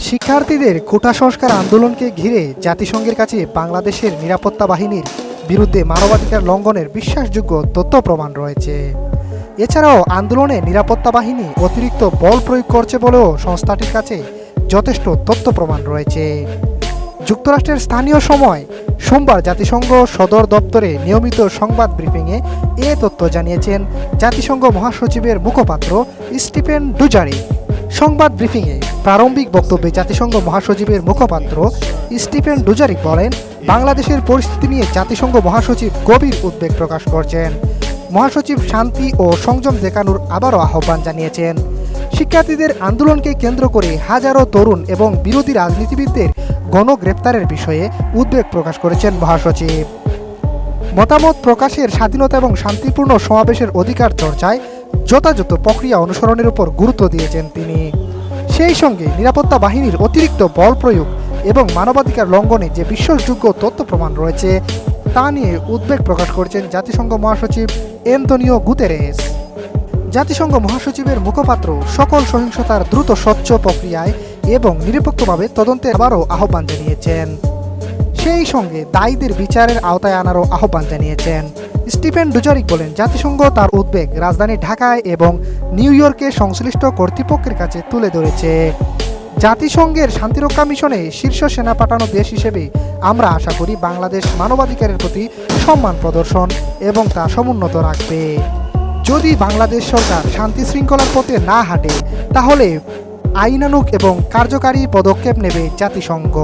শিক্ষার্থীদের কোটা সংস্কার আন্দোলনকে ঘিরে জাতিসংঘের কাছে বাংলাদেশের নিরাপত্তা বাহিনীর বিরুদ্ধে মানবাধিকার লঙ্ঘনের বিশ্বাসযোগ্য তথ্য প্রমাণ রয়েছে। এছাড়াও আন্দোলনে নিরাপত্তা বাহিনী অতিরিক্ত বল প্রয়োগ করছে বলেও সংস্থাটির কাছে যথেষ্ট তথ্য প্রমাণ রয়েছে। যুক্তরাষ্ট্রের স্থানীয় সময় সোমবার জাতিসংঘ সদর দপ্তরে নিয়মিত সংবাদ ব্রিফিংয়ে এ তথ্য জানিয়েছেন জাতিসংঘ মহাসচিবের মুখপাত্র স্টিফেন ডুজারিক। সংবাদ ব্রিফিংয়ে প্রারম্ভিক বক্তব্যে জাতিসংঘ মহাসচিবের মুখপাত্র স্টিফেন ডুজারিক বলেন, বাংলাদেশের পরিস্থিতি নিয়ে জাতিসংঘ মহাসচিব গভীর উদ্বেগ প্রকাশ করছেন। মহাসচিব শান্তি ও সংযম দেখানোর আবারও আহ্বান জানিয়েছেন। শিক্ষার্থীদের আন্দোলনকে কেন্দ্র করে হাজারো তরুণ এবং বিরোধী রাজনীতিবিদদের গণগ্রেপ্তারের বিষয়ে উদ্বেগ প্রকাশ করেছেন মহাসচিব। মতামত প্রকাশের স্বাধীনতা এবং শান্তিপূর্ণ সমাবেশের অধিকার চর্চায় যথাযথ প্রক্রিয়া অনুসরণের উপর গুরুত্ব দিয়েছেন তিনি। সেই সঙ্গে নিরাপত্তা বাহিনীর অতিরিক্ত বল প্রয়োগ এবং মানবাধিকার লঙ্ঘনে যে বিশ্বাসযোগ্য তথ্য প্রমাণ রয়েছে তা নিয়ে উদ্বেগ প্রকাশ করেছেন জাতিসংঘ মহাসচিব অ্যান্তোনিও গুতেরেস। জাতিসংঘ মহাসচিবের মুখপাত্র সকল সহিংসতার দ্রুত স্বচ্ছ প্রক্রিয়ায় এবং নিরপেক্ষভাবে তদন্তের আবারও আহ্বান জানিয়েছেন। সেই সঙ্গে দায়ীদের বিচারের আওতায় আনারও আহ্বান জানিয়েছেন। স্টিফেন ডুজারিক বলেন, জাতিসংঘ তার উদ্বেগ রাজধানী ঢাকায় এবং নিউ ইয়র্কে সংশ্লিষ্ট কর্তৃপক্ষের কাছে তুলে ধরেছে। জাতিসংঘের শান্তিরক্ষা মিশনে শীর্ষ সেনা পাঠানো দেশ হিসেবে আমরা আশা করি বাংলাদেশ মানবাধিকারের প্রতি সম্মান প্রদর্শন এবং তা সমুন্নত রাখবে। যদি বাংলাদেশ সরকার শান্তি শৃঙ্খলার পথে না হাঁটে তাহলে আইনানুগ এবং কার্যকারী পদক্ষেপ নেবে জাতিসংঘ।